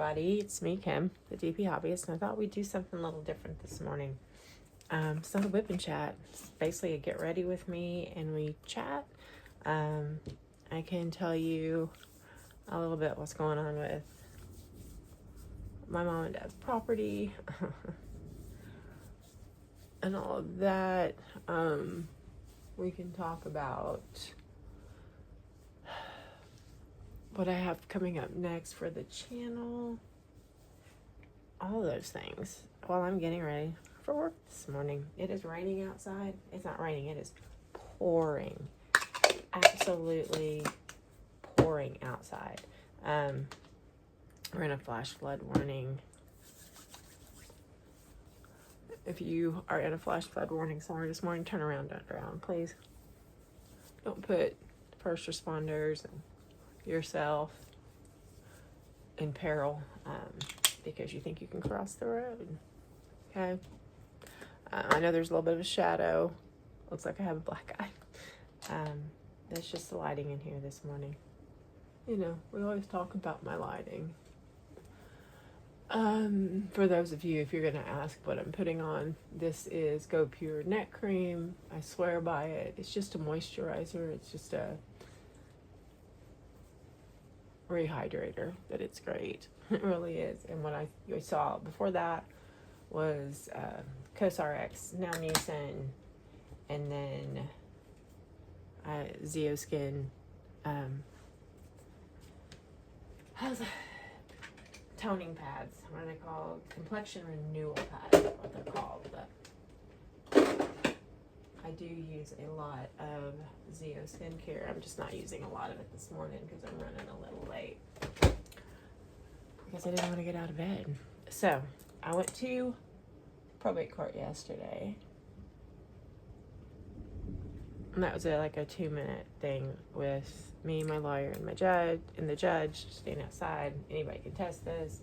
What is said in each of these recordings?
everybody, it's me, Kim, the DP Hobbyist, and I thought we'd do something a little different this morning. It's not a whip and chat. It's basically a get ready with me and we chat. I can tell you a little bit what's going on with my mom and dad's property and all of that. We can talk about what I have coming up next for the channel, all those things while I'm getting ready for work this morning. It is raining outside. It's not raining, it is pouring, absolutely pouring outside. We're in a flash flood warning. If you are in a flash flood warning somewhere this morning, turn around, don't drown, please. Don't put first responders and yourself in peril because you think you can cross the road. Okay. I know there's a little bit of a shadow. Looks like I have a black eye. That's just the lighting in here this morning. You know, we always talk about my lighting. For those of you, if you're going to ask what I'm putting on, this is Go Pure Neck Cream. I swear by it. It's just a moisturizer. It's just a rehydrator, but it's great. It really is. And what I saw before that was CosRX, now Nielsen, and then Zeoskin. How's that? Toning pads. What are they called? Complexion renewal pads. That's what they're called. But I do use a lot of Zeo skincare. I'm just not using a lot of it this morning because I'm running a little late. Because I didn't want to get out of bed. So, I went to probate court yesterday. And that was like a 2-minute thing with me, my lawyer, and my judge, and the judge staying outside. Anybody can test this.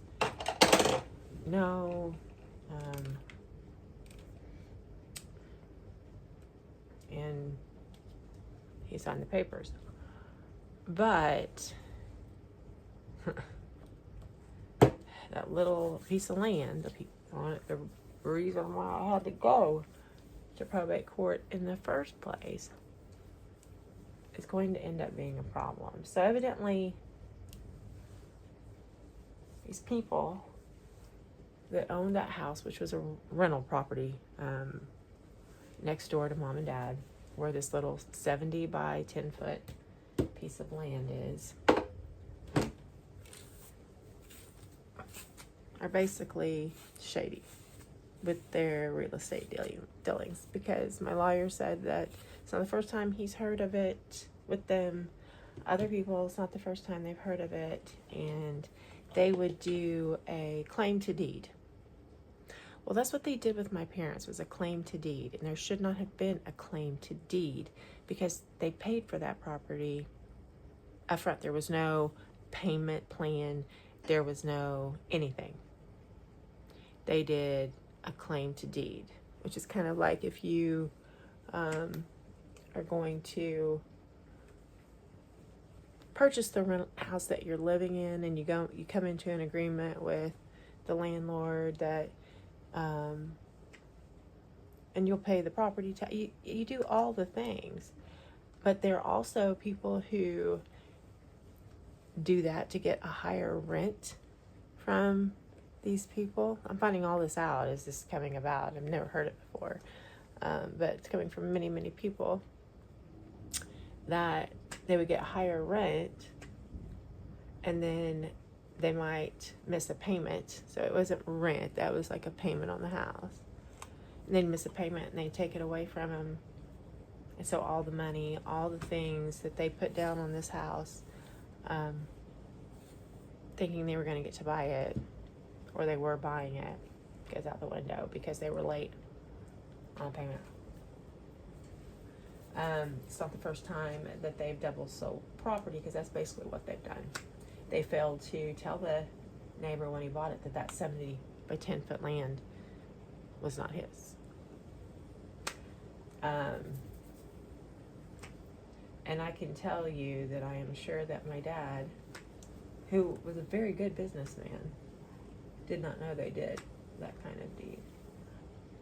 No. And he signed the papers. But that little piece of land, the reason why I had to go to probate court in the first place, is going to end up being a problem. So evidently, these people that owned that house, which was a rental property next door to mom and dad, where this little 70 by 10 foot piece of land is, are basically shady with their real estate dealings, because my lawyer said that it's not the first time he's heard of it with them. Other people, it's not the first time they've heard of it, and they would do a claim to deed. Well, that's what they did with my parents, was a claim to deed, and there should not have been a claim to deed because they paid for that property up front. There was no payment plan. There was no anything. They did a claim to deed, which is kind of like if you are going to purchase the rental house that you're living in, and you come into an agreement with the landlord that and you'll pay the property tax. You do all the things, but there are also people who do that to get a higher rent from these people. I'm finding all this out as this is coming about. I've never heard it before, but it's coming from many, many people, that they would get higher rent and then they might miss a payment. So it wasn't rent, that was like a payment on the house. And they'd miss a payment and they'd take it away from them. And so all the money, all the things that they put down on this house, thinking they were going to get to buy it, or they were buying it, goes out the window because they were late on payment. It's not the first time that they've double sold property, because that's basically what they've done. They failed to tell the neighbor when he bought it that 70 by 10 foot land was not his. And I can tell you that I am sure that my dad, who was a very good businessman, Did not know they did that kind of deed.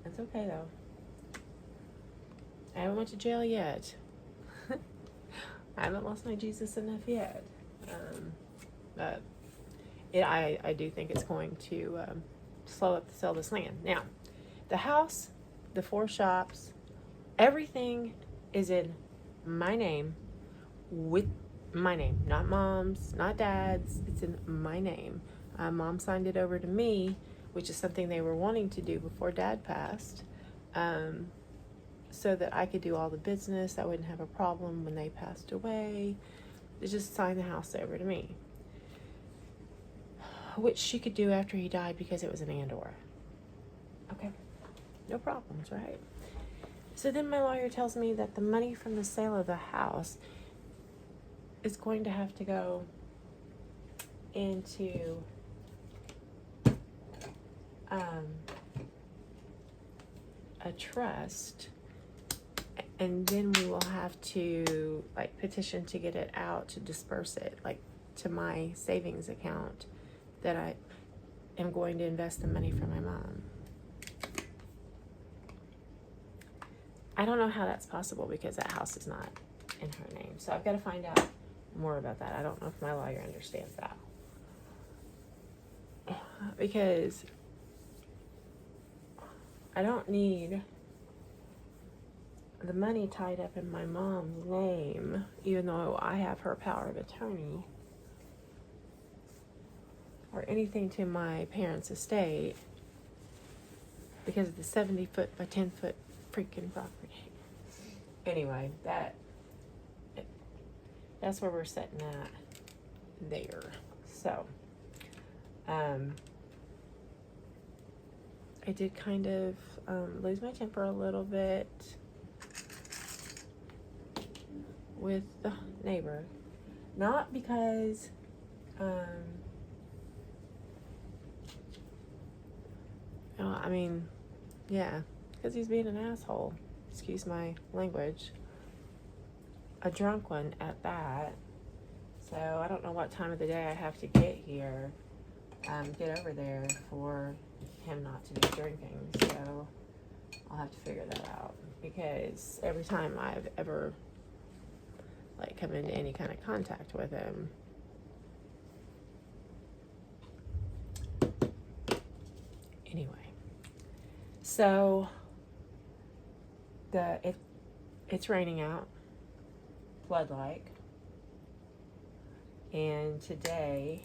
That's okay though. I haven't went to jail yet. I haven't lost my Jesus enough yet. But I do think it's going to slow up the sale of this land. Now, the house, the 4 shops, everything is in my name, with my name, not Mom's, not Dad's. It's in my name. Mom signed it over to me, which is something they were wanting to do before Dad passed, so that I could do all the business. I wouldn't have a problem when they passed away. They just signed the house over to me, which she could do after he died because it was an and/or. Okay, no problems, right? So then my lawyer tells me that the money from the sale of the house is going to have to go into a trust, and then we will have to like petition to get it out, to disperse it like to my savings account that I am going to invest the money for my mom. I don't know how that's possible because that house is not in her name. So I've got to find out more about that. I don't know if my lawyer understands that. Because I don't need the money tied up in my mom's name, even though I have her power of attorney, or anything to my parents' estate, because of the 70-foot by 10-foot freaking property. Anyway, that's where we're sitting at there. So, I did kind of lose my temper a little bit with the neighbor. Not because I mean, yeah, because he's being an asshole. Excuse my language. A drunk one at that. So I don't know what time of the day I have to get here, get over there for him not to be drinking. So I'll have to figure that out, because every time I've ever like come into any kind of contact with him, anyway. So it's raining out, flood-like, and today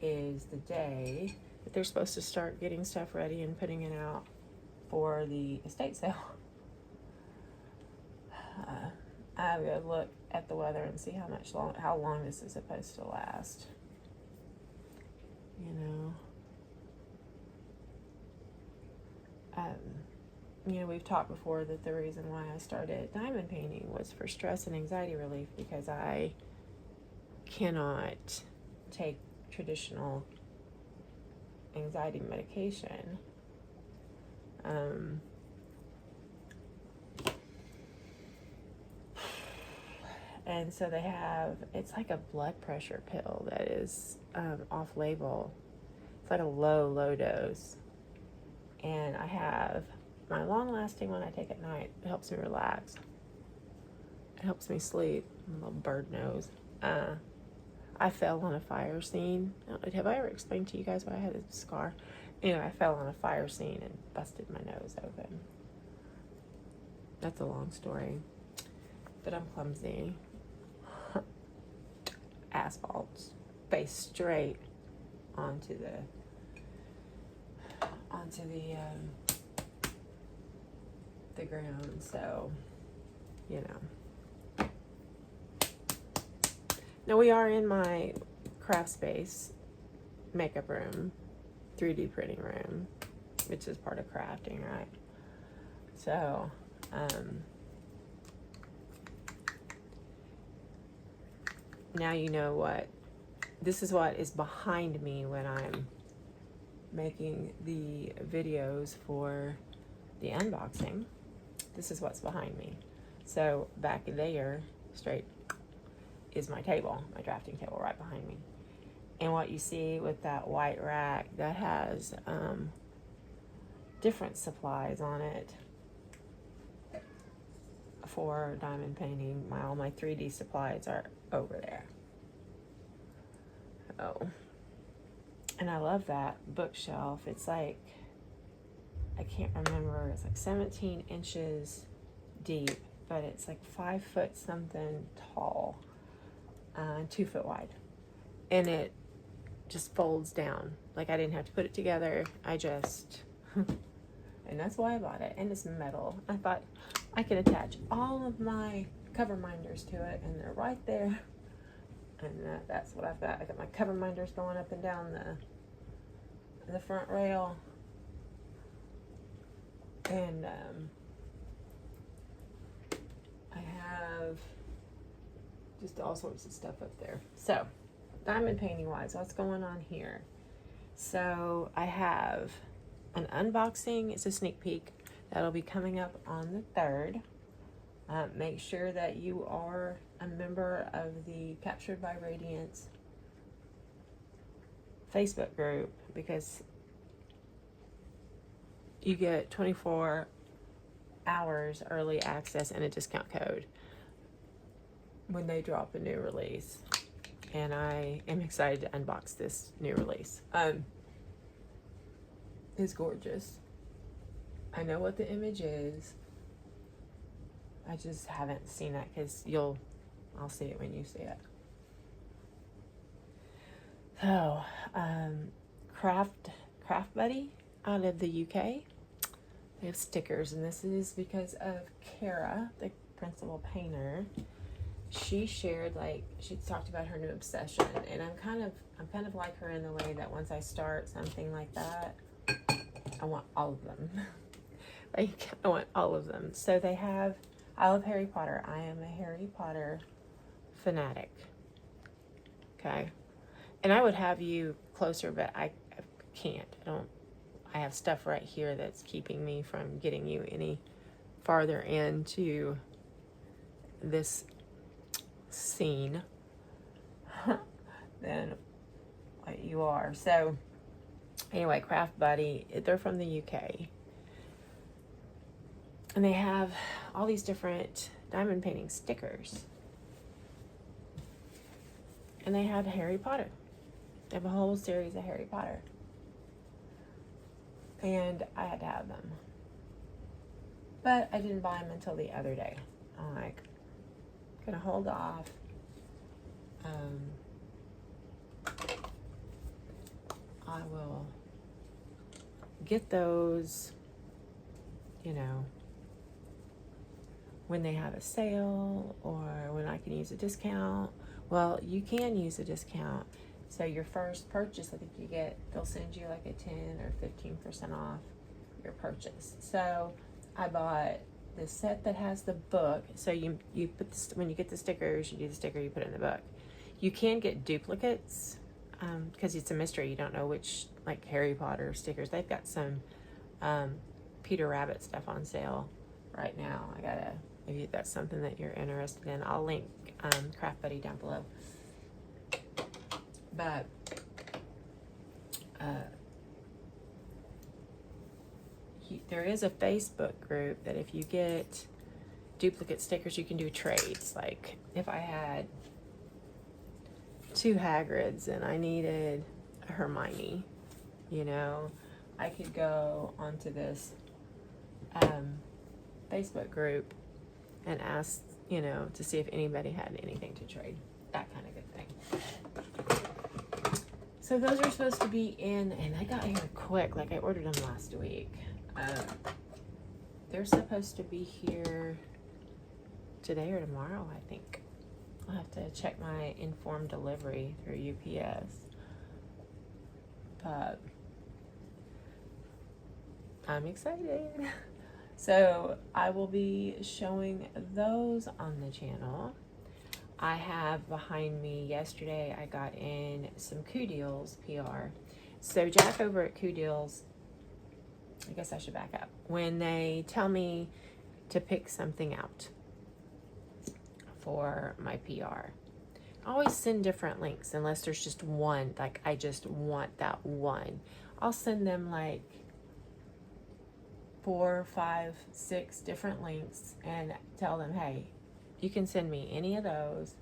is the day that they're supposed to start getting stuff ready and putting it out for the estate sale. I would look at the weather and see how long this is supposed to last. We've talked before that the reason why I started diamond painting was for stress and anxiety relief, because I cannot take traditional anxiety medication. And so they have, it's like a blood pressure pill that is off label. It's like a low dose. And I have my long-lasting one I take at night. It helps me relax. It helps me sleep. My little bird nose. I fell on a fire scene. Have I ever explained to you guys why I had a scar? Anyway, I fell on a fire scene and busted my nose open. That's a long story. But I'm clumsy. Asphalt. Face straight onto the ground, so Now we are in my craft space makeup room, 3D printing room, which is part of crafting, right? So now you know what this is, what is behind me when I'm making the videos for the unboxing. This is what's behind me. So back there, straight, is my table, my drafting table right behind me. And what you see with that white rack, that has different supplies on it for diamond painting. All my 3D supplies are over there. Oh, and I love that bookshelf. It's like, I can't remember, it's like 17 inches deep, but it's like 5 foot something tall, 2 foot wide, and it just folds down. Like, I didn't have to put it together, I just and that's why I bought it. And it's metal. I thought I could attach all of my cover minders to it, and they're right there. And that's what I've got. I got my cover minders going up and down the front rail, and I have just all sorts of stuff up there. So, diamond painting wise, what's going on here? So I have an unboxing. It's a sneak peek that'll be coming up on the 3rd. Make sure that you are a member of the Captured by Radiance Facebook group, because you get 24 hours early access and a discount code when they drop a new release. And I am excited to unbox this new release. It's gorgeous. I know what the image is. I just haven't seen it, because I'll see it when you see it. So, Craft Buddy out of the UK. They have stickers, and this is because of Kara, the principal painter. She shared, she talked about her new obsession, and I'm kind of like her in the way that once I start something like that, I want all of them. I want all of them. So they have, I love Harry Potter. I am a Harry Potter fanatic. Okay. And I would have you closer, but I can't. I have stuff right here that's keeping me from getting you any farther into this scene than what you are. So anyway, Craft Buddy, they're from the UK, and they have all these different diamond painting stickers, and they have Harry Potter. They have a whole series of Harry Potter, and I had to have them, but I didn't buy them until the other day. I'm like, gonna hold off. I will get those, when they have a sale, or when I can use a discount. Well, you can use a discount. So your first purchase, I think they'll send you like a 10 or 15% off your purchase. So I bought the set that has the book. So you put this, when you get the stickers, you do the sticker, you put it in the book. You can get duplicates, because it's a mystery. You don't know which, like, Harry Potter stickers. They've got some Peter Rabbit stuff on sale right now. Maybe that's something that you're interested in. I'll link Craft Buddy down below. But there is a Facebook group that if you get duplicate stickers, you can do trades. Like, if I had 2 Hagrids and I needed a Hermione, I could go onto this Facebook group and ask, to see if anybody had anything to trade. That kind of good thing. So those are supposed to be in, and I got here quick. Like, I ordered them last week. They're supposed to be here today or tomorrow, I think. I'll have to check my informed delivery through UPS. But I'm excited. So I will be showing those on the channel. I have behind me, yesterday I got in some Coup Deals PR. So Jack over at Coup Deals, I guess I should back up. When they tell me to pick something out for my PR, always send different links unless there's just one, like I just want that one. I'll send them like 4, 5, 6 different links and tell them, hey, you can send me any of those.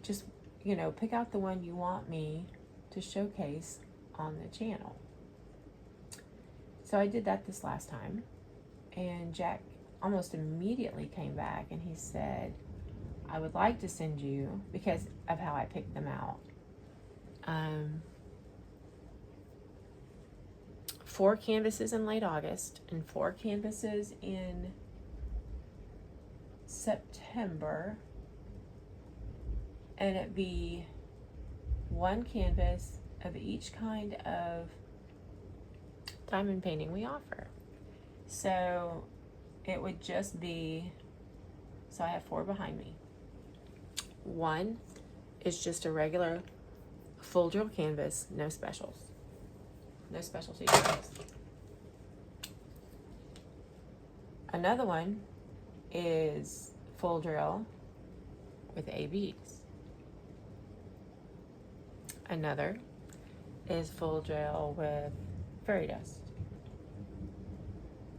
Just, you know, pick out the one you want me to showcase on the channel. So I did that this last time, and Jack almost immediately came back and he said, I would like to send you, because of how I picked them out, 4 canvases in late August and 4 canvases in September, and it'd be 1 canvas of each kind of diamond painting we offer. So it would just be, so I have 4 behind me. 1 is just a regular full drill canvas, no specials. No specialty drills. Another one is full drill with ABs. Another is full drill with fairy dust.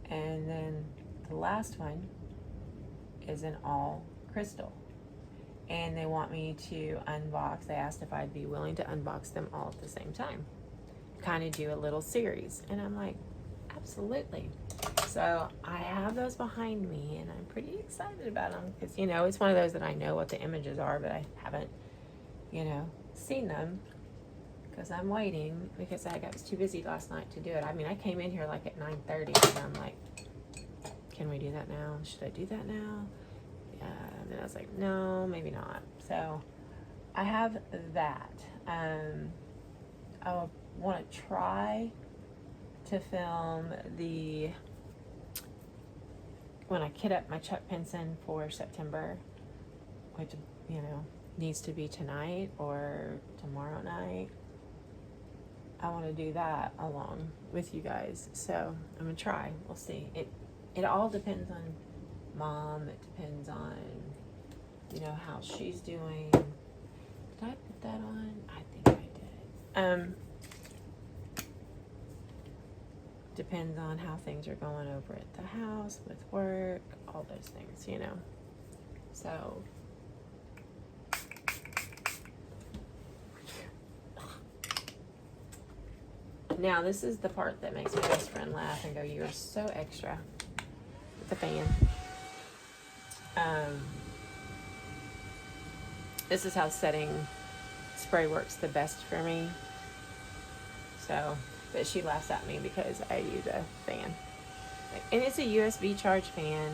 And then the last one is an all crystal. And they want me to unbox. They asked if I'd be willing to unbox them all at the same time. Kind of do a little series. And I'm like, absolutely. So I have those behind me and I'm pretty excited about them. Because, you know, it's one of those that I know what the images are, but I haven't, you know, seen them. Because I'm waiting, because I was too busy last night to do it. I mean, I came in here like at 9:30 and I'm like, can we do that now? Should I do that now? And then I was like, no, maybe not. So I have that. I want to try to film when I kit up my Chuck Pinson for September, which, you know, needs to be tonight or tomorrow night. I want to do that along with you guys. So I'm going to try. We'll see. It all depends on Mom. It depends on, you know, how she's doing. Did I put that on? I think I did. Depends on how things are going over at the house, with work, all those things, you know. So now this is the part that makes my best friend laugh and go, you're so extra with the fan. This is how setting spray works the best for me. So, but she laughs at me because I use a fan. And it's a USB charge fan.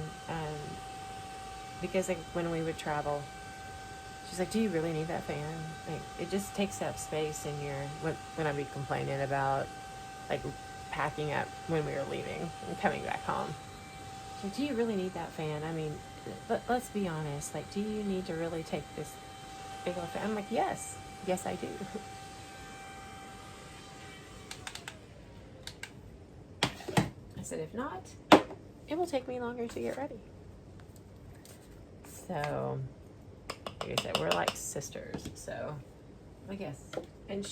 Because like when we would travel, she's like, do you really need that fan? Like, it just takes up space in your, when I'd be complaining about like packing up when we were leaving and coming back home. She's like, do you really need that fan? I mean, let's be honest. Like, do you need to really take this big old fan? I'm like, yes, I do. I said, if not, it will take me longer to get ready. So, like I said, we're like sisters. So, I guess. And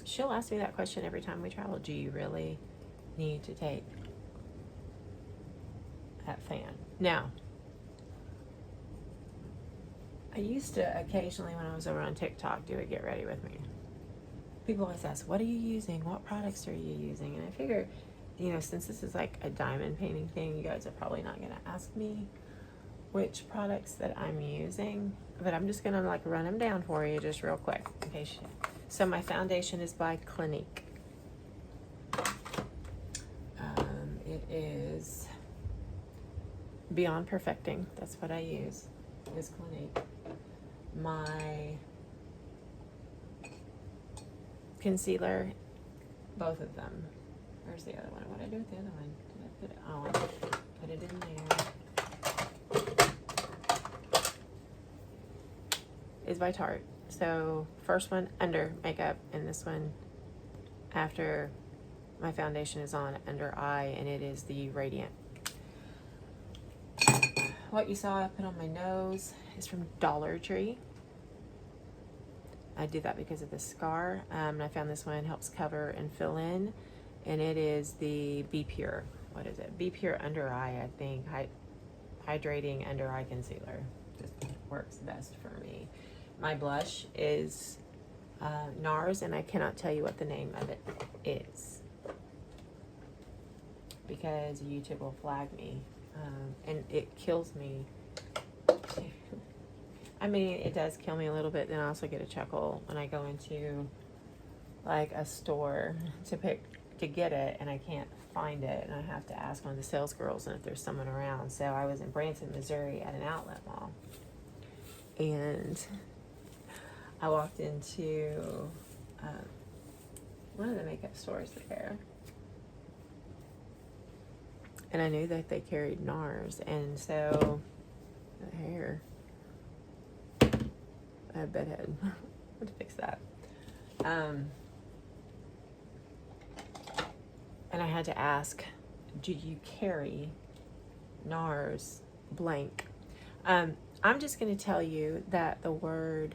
she'll ask me that question every time we travel. Do you really need to take that fan? Now, I used to occasionally, when I was over on TikTok, do a get ready with me. People always ask, what are you using? What products are you using? And I figure, you know, since this is like a diamond painting thing, you guys are probably not going to ask me which products that I'm using, but I'm just going to like run them down for you just real quick. Okay. So my foundation is by Clinique. It is Beyond Perfecting. That's what I use, is Clinique. My concealer, both of them. Where's the other one? What did I do with the other one? Did I put it on? Put it in there. Is by Tarte. So first one under makeup, and this one after my foundation is on, under eye, and it is the Radiant. What you saw I put on my nose is from Dollar Tree. I did that because of the scar. And I found this one helps cover and fill in, and it is the Be Pure. What is it? Be Pure Under Eye, I think. Hydrating Under Eye Concealer. Just works best for me. My blush is NARS, and I cannot tell you what the name of it is because YouTube will flag me, and it kills me. I mean, it does kill me a little bit. Then I also get a chuckle when I go into like a store to get it, and I can't find it, and I have to ask one of the sales girls and if there's someone around. So I was in Branson, Missouri at an outlet mall, and I walked into one of the makeup stores there, and I knew that they carried NARS, and so the hair, I have bedhead. I have to fix that. And I had to ask, do you carry NARS blank? I'm just going to tell you that the word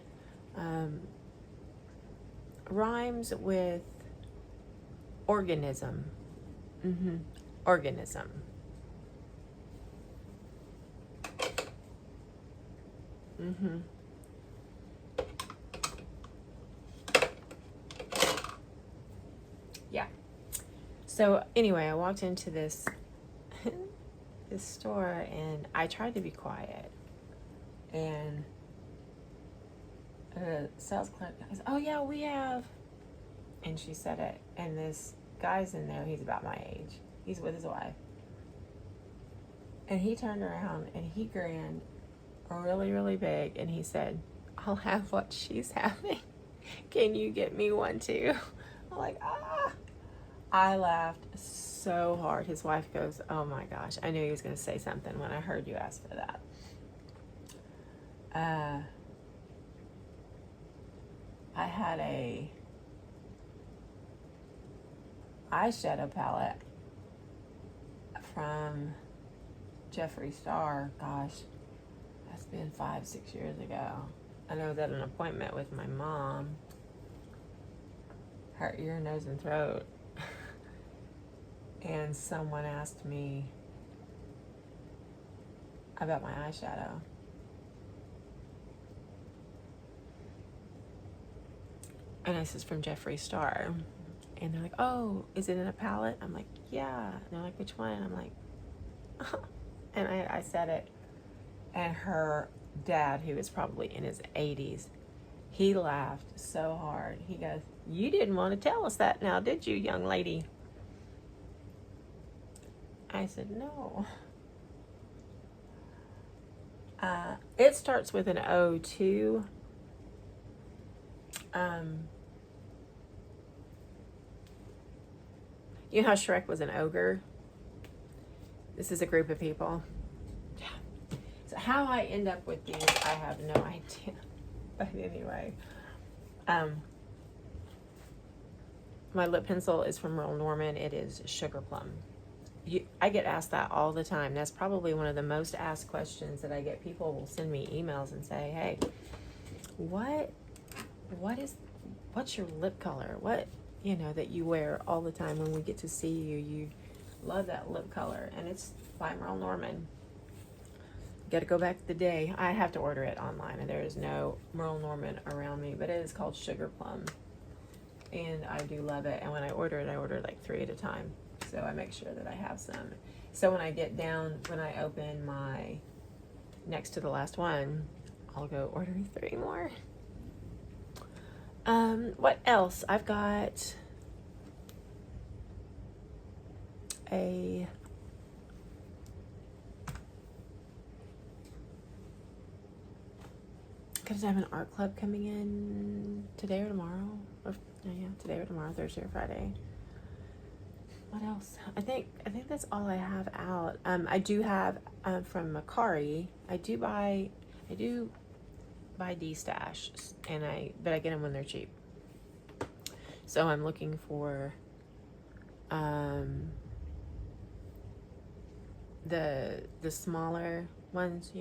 rhymes with organism. Organism. Yeah. So anyway, I walked into this this store, and I tried to be quiet, and the sales clerk goes, "Oh yeah, we have," and she said it, and this guy's in there. He's about my age. He's with his wife, and he turned around and he grinned really, really big, and he said, "I'll have what she's having. Can you get me one too?" I'm like, ah. I laughed so hard. His wife goes, "Oh my gosh, I knew he was going to say something when I heard you ask for that." I had a eyeshadow palette from Jeffree Star. Gosh, that's been 5-6 years ago. I know that an appointment with my mom, her ear, nose, and throat, and someone asked me about my eyeshadow. And I says, from Jeffree Star. And they're like, "Oh, is it in a palette?" I'm like, "Yeah." And they're like, "Which one?" And I'm like, and I said it. And her dad, who is probably in his 80s, he laughed so hard. He goes, "You didn't want to tell us that now, did you, young lady?" I said, "No." It starts with an O too. You know how Shrek was an ogre? This is a group of people. Yeah. So how I end up with these, I have no idea. But anyway, my lip pencil is from Merle Norman. It is Sugar Plum. I get asked that all the time. That's probably one of the most asked questions that I get. People will send me emails and say, "Hey, what's your lip color? What, that you wear all the time when we get to see you? You love that lip color." And it's by Merle Norman. Got to go back to the day. I have to order it online, and there is no Merle Norman around me, but it is called Sugar Plum, and I do love it. And when I order like 3 at a time, so I make sure that I have some. So when I open my next to the last one, I'll go order 3 more. What else? I've got because I have an art club coming in today or tomorrow. Today or tomorrow, Thursday or Friday. What else? I think that's all I have out. I do have from Macari. I do buy D-Stash, but I get them when they're cheap. So I'm looking for the smaller ones,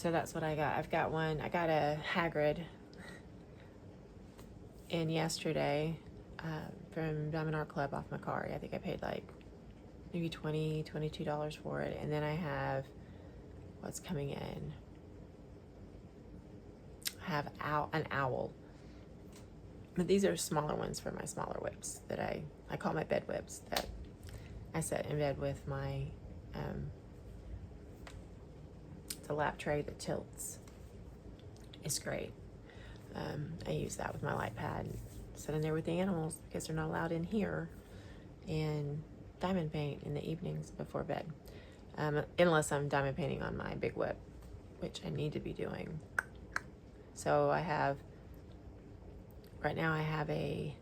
So that's what I got. I've got one. I got a Hagrid in yesterday from Diamond Art Club off Macari. I think I paid like maybe $22 for it. And then I have what's coming in. I have an owl. But these are smaller ones for my smaller whips that I call my bed whips, that I set in bed with my it's a lap tray that tilts. It's great. I use that with my light pad, sit in there with the animals because they're not allowed in here, and diamond paint in the evenings before bed, unless I'm diamond painting on my big whip, which I need to be doing. So right now I have a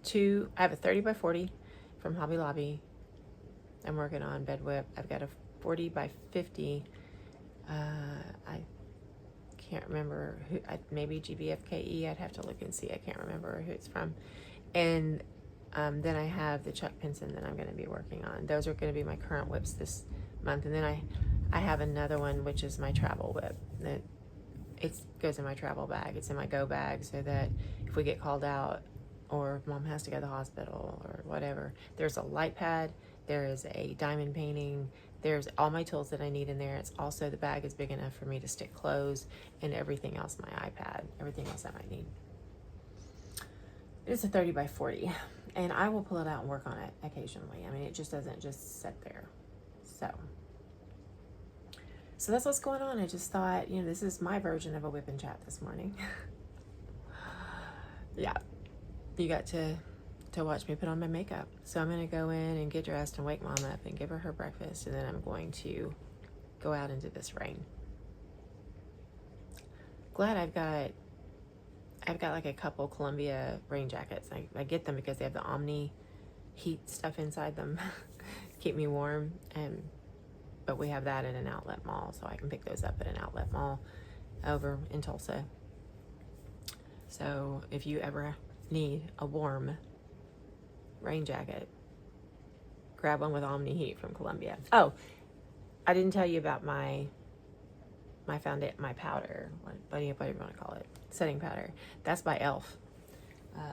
30 by 40 from Hobby Lobby. I'm working on bed whip. I've got a 40 by 50. I can't remember who, maybe GBFKE. I'd have to look and see. I can't remember who it's from. And then I have the Chuck Pinson that I'm going to be working on. Those are going to be my current whips this month. And then I have another one, which is my travel whip. That it goes in my travel bag. It's in my go bag, so that if we get called out or if mom has to go to the hospital or whatever, there's a light pad, there is a diamond painting, there's all my tools that I need in there. It's also, the bag is big enough for me to stick clothes and everything else, my iPad, everything else I might need. It's a 30 by 40, and I will pull it out and work on it occasionally. I mean, it just doesn't just sit there. So that's what's going on. I just thought, this is my version of a whip and chat this morning. Yeah, you got to watch me put on my makeup. So I'm going to go in and get dressed and wake mom up and give her breakfast, and then I'm going to go out into this rain. Glad I've got like a couple Columbia rain jackets. I get them because they have the Omni heat stuff inside them. Keep me warm. But we have that in an outlet mall, so I can pick those up at an outlet mall over in Tulsa. So if you ever need a warm rain jacket, grab one with Omni Heat from Columbia. Oh, I didn't tell you about my powder, whatever you want to call it, setting powder. That's by Elf.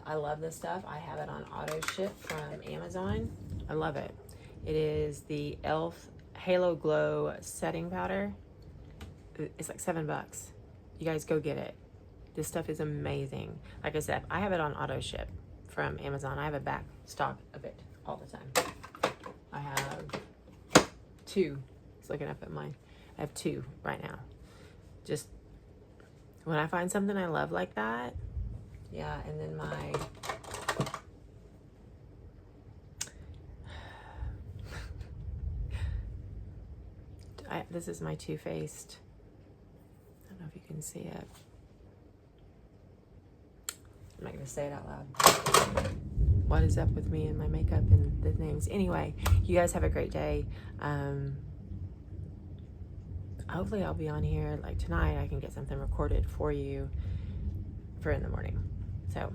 I love this stuff. I have it on auto ship from Amazon. I love it. It is the Elf Halo Glow setting powder. It's like $7. You guys go get it. This stuff is amazing. Like I said, I have it on auto ship from Amazon. I have a back stock of it all the time. I have 2. Just looking up at mine. I have 2 right now. Just when I find something I love like that. Yeah, and then this is my Too Faced. I don't know if you can see it. I'm not going to say it out loud. What is up with me and my makeup and the things? Anyway, you guys have a great day. Hopefully I'll be on here like tonight. I can get something recorded for you for in the morning. So